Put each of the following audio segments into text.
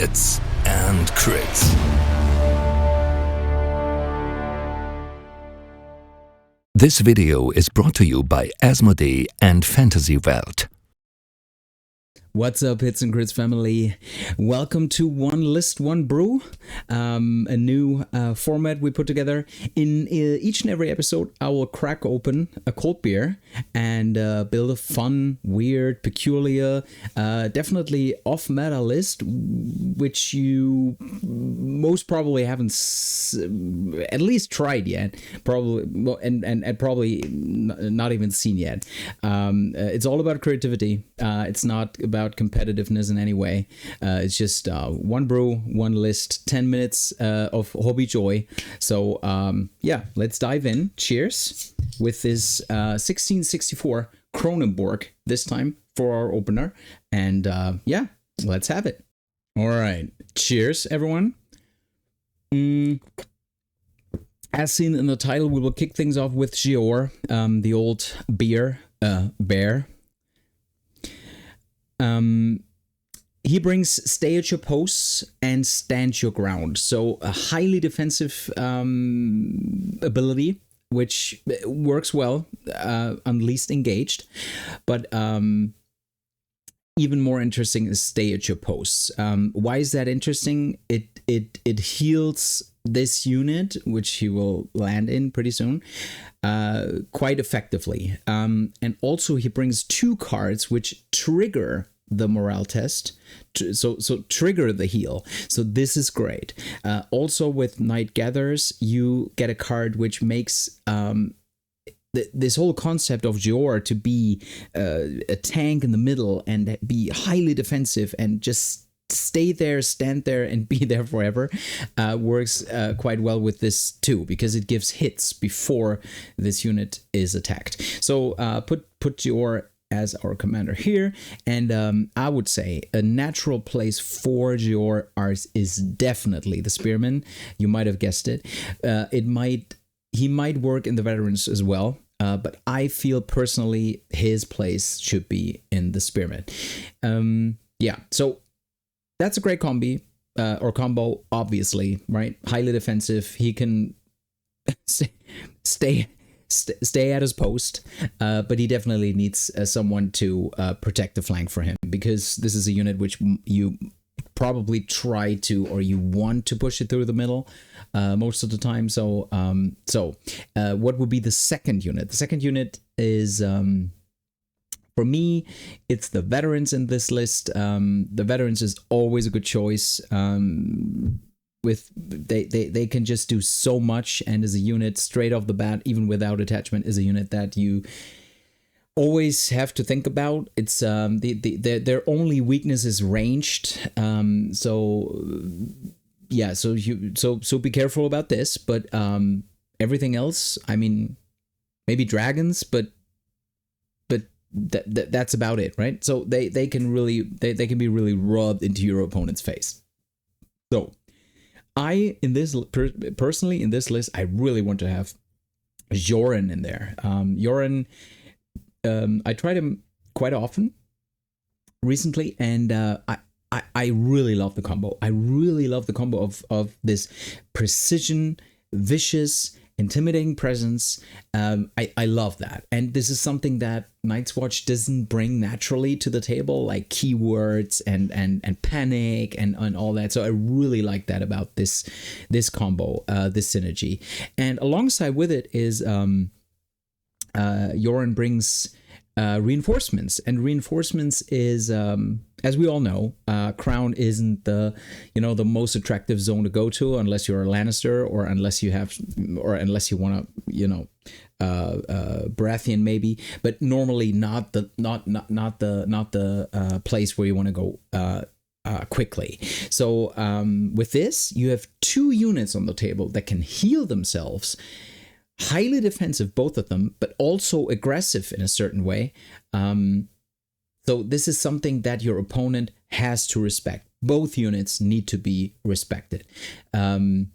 Hits and Crits. This video is brought to you by Asmodee and Fantasy Welt. What's up, Hits and Crits family? Welcome to One List, One Brew, a new format we put together. In each and every episode, I will crack open a cold beer and build a fun, weird, peculiar, definitely off-meta list, which you most probably haven't at least tried yet, probably, and probably not even seen yet. It's all about creativity. It's not about competitiveness in any way. It's just one brew, one list, 10 minutes of hobby joy. So yeah, let's dive in. Cheers with this 1664 Kronenborg this time for our opener. And yeah, let's have it. All right. Cheers, everyone. As seen in the title, we will kick things off with Jior, the old beer bear. He brings stay at your posts and stand your ground. So a highly defensive ability, which works well on least engaged. But even more interesting is stay at your posts. Why is that interesting? It heals this unit, which he will land in pretty soon, quite effectively. And also he brings two cards which trigger the morale test, so trigger the heal. So this is great. Also with Night Gatherers, you get a card which makes this whole concept of Jior to be a tank in the middle and be highly defensive and just stay there, stand there, and be there forever, works quite well with this too, because it gives hits before this unit is attacked. So put Jior as our commander here, and I would say a natural place for Jior is definitely the Spearman. You might have guessed it. He might work in the veterans as well, but I feel personally his place should be in the Spearman. Yeah, so that's a great combo, obviously, right? Highly defensive. He can stay at his post, but he definitely needs someone to protect the flank for him, because this is a unit which you probably try to, or you want to push it through the middle most of the time. So what would be the second unit? The second unit is, for me, it's the veterans in this list. The veterans is always a good choice. They can just do so much, and as a unit straight off the bat, even without attachment, is a unit that you always have to think about. It's their only weakness is ranged. So yeah, so be careful about this. But everything else, I mean, maybe dragons, but that's about it, right? So they can be really rubbed into your opponent's face. So personally in this list, I really want to have Joran in there. Joran, I tried him quite often recently, and I really love the combo. I really love the combo of this precision, vicious, intimidating presence. I love that, and this is something that Night's Watch doesn't bring naturally to the table, like keywords and panic and all that. So I really like that about this combo, this synergy. And alongside with it is Joran brings reinforcements, and reinforcements is, as we all know, Crown isn't the most attractive zone to go to unless you're a Lannister, or unless you want to Baratheon maybe, but normally not the place where you want to go quickly. So with this, you have two units on the table that can heal themselves. Highly defensive, both of them, but also aggressive in a certain way. So this is something that your opponent has to respect. Both units need to be respected. So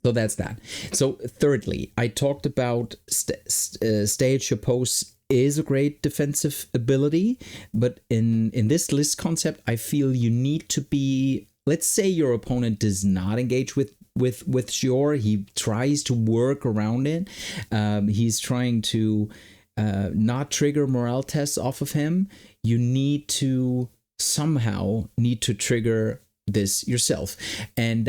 that's that. So thirdly, I talked about stay at your post is a great defensive ability, but in this list concept, I feel you need to be let's say your opponent does not engage with Jior. He tries to work around it. He's trying to not trigger morale tests off of him. You need to trigger this yourself. And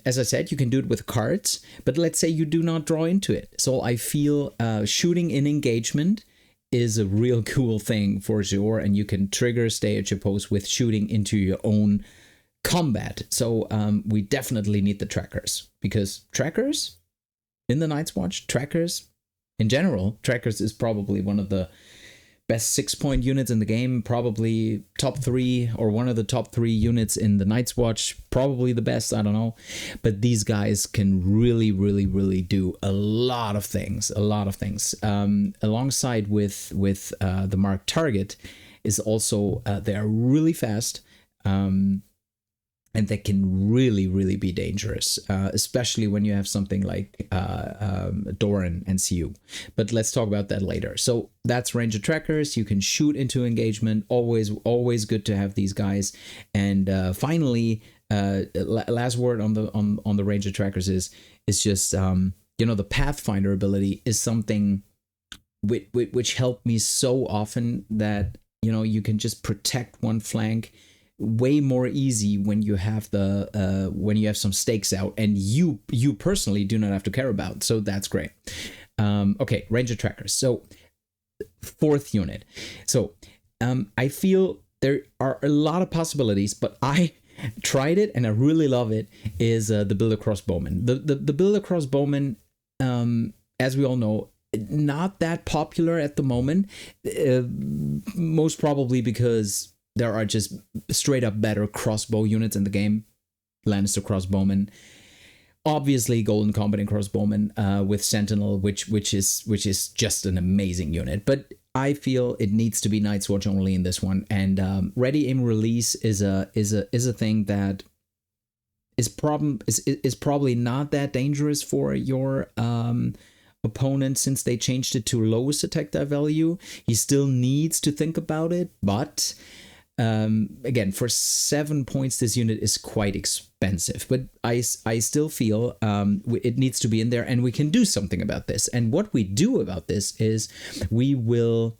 as I said, you can do it with cards, but let's say you do not draw into it. So I feel shooting in engagement is a real cool thing for Jior, and you can trigger stay at your post with shooting into your own combat. So we definitely need the trackers, because trackers in the Night's Watch, trackers in general, trackers is probably one of the best 6-point units in the game, probably top 3 or one of the top 3 units in the Night's Watch, probably the best, I don't know. But these guys can really, really, really do a lot of things, alongside with the marked target is also, they are really fast, and that can really, really be dangerous, especially when you have something like Doran and CU. But let's talk about that later. So that's Ranger Trackers. You can shoot into engagement. Always good to have these guys. And finally, last word on the Ranger Trackers is just the Pathfinder ability is something which helped me so often, that you can just protect one flank way more easy when you have some stakes out, and you personally do not have to care about. So that's great. Okay, Ranger Trackers. So 4th unit. So I feel there are a lot of possibilities, but I tried it and I really love it. Is the Builder Crossbowmen. The Builder Crossbowmen, as we all know, not that popular at the moment. Most probably because there are just straight up better crossbow units in the game. Lannister Crossbowmen, obviously Golden Combating Crossbowmen with Sentinel, which is just an amazing unit. But I feel it needs to be Night's Watch only in this one. And ready aim release is a thing that is probably not that dangerous for your opponent, since they changed it to lowest attack die value. He still needs to think about it, but again, for 7 points, this unit is quite expensive, but I still feel it needs to be in there, and we can do something about this. And what we do about this is we will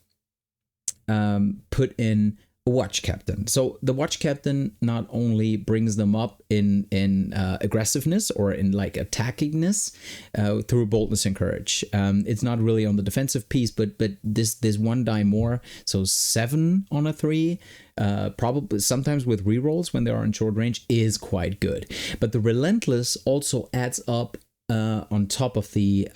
put in a Watch Captain. So the Watch Captain not only brings them up in aggressiveness or in like attackingness through boldness and courage. It's not really on the defensive piece, but this 1 die more, so 7 on a 3. Probably sometimes with rerolls when they are in short range is quite good. But the Relentless also adds up on top of the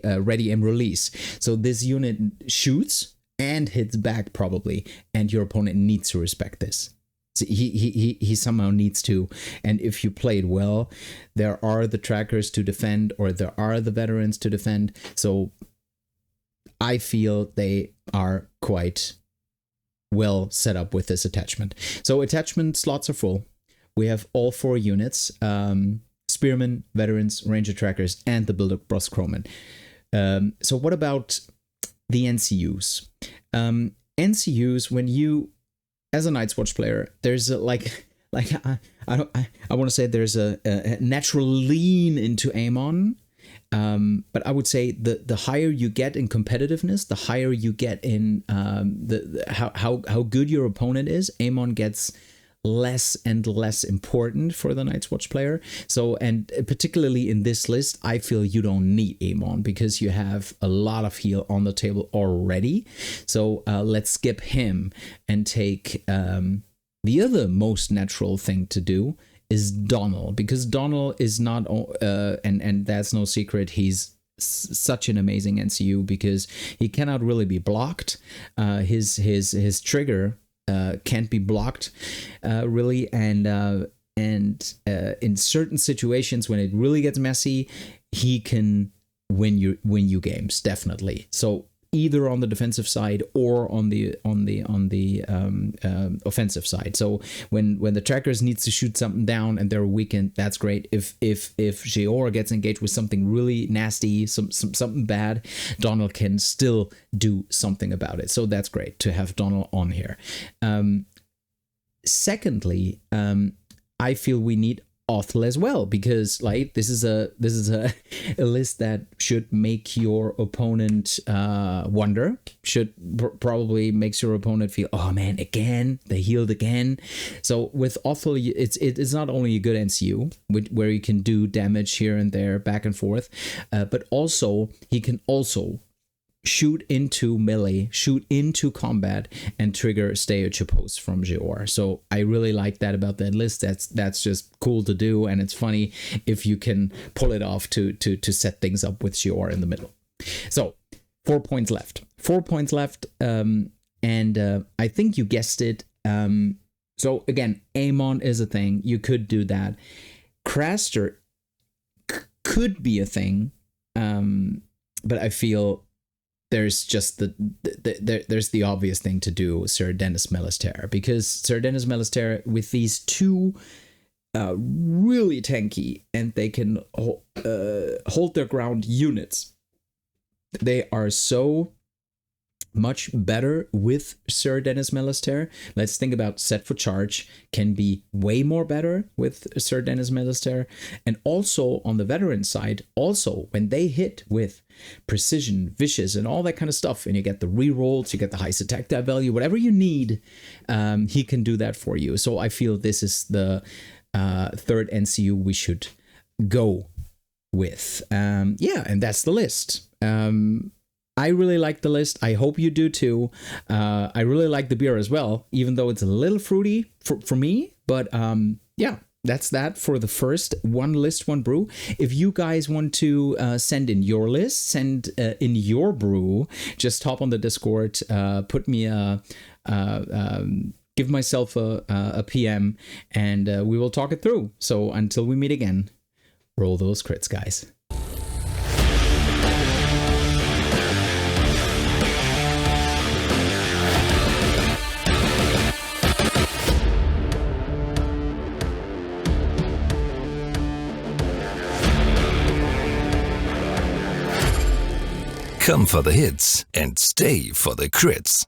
ready aim release. So this unit shoots and hits back probably, and your opponent needs to respect this. So he somehow needs to. And if you play it well, there are the trackers to defend, or there are the veterans to defend. So I feel they are quite well set up with this attachment. So attachment slots are full. We have all 4 units: Spearmen, Veterans, Ranger Trackers, and the Builder Crossbowmen. So what about the NCUs? NCUs, when you, as a Night's Watch player, there's a, I want to say there's a natural lean into cmon. But I would say the higher you get in competitiveness, the higher you get in how good your opponent is, cmon gets less and less important for the Night's Watch player. So, and particularly in this list, I feel you don't need cmon because you have a lot of heal on the table already. So let's skip him and take the other most natural thing to do is Donald, because Donald is not, and that's no secret, he's such an amazing NCU because he cannot really be blocked. His trigger can't be blocked really, and in certain situations when it really gets messy, he can win you games, definitely. So either on the defensive side or on the offensive side. So when the trackers needs to shoot something down and they're weakened, that's great. If Jeor gets engaged with something really nasty, something bad, Donald can still do something about it. So that's great to have Donald on here. secondly, I feel we need Othel as well, because like this is a a list that should make your opponent wonder, should probably makes your opponent feel, oh man, again they healed again. So with Othel, it's not only a good NCU where you can do damage here and there back and forth, but also he can also shoot into melee, shoot into combat, and trigger stay at your post from Jior. So I really like that about that list. That's just cool to do, and it's funny if you can pull it off to set things up with Jior in the middle. So 4 points left. 4 points left, and I think you guessed it. So again, Amon is a thing. You could do that. Craster could be a thing, but I feel there's just there's the obvious thing to do, Sir Dennis Melister, because Sir Dennis Melister with these two really tanky and they can hold their ground units, they are so much better with Sir Dennis Melister. Let's think about set for charge can be way more better with Sir Dennis Melister. And also on the veteran side, also when they hit with precision, vicious, and all that kind of stuff, and you get the rerolls, you get the highest attack die value, whatever you need, he can do that for you. So I feel this is the third NCU we should go with. Yeah, and that's the list. I really like the list. I hope you do too. I really like the beer as well, even though it's a little fruity for me. But yeah, that's that for the first one list, one brew. If you guys want to send in your list, send in your brew, just hop on the Discord, put me give myself a PM, and we will talk it through. So until we meet again, roll those crits, guys. Come for the hits and stay for the crits.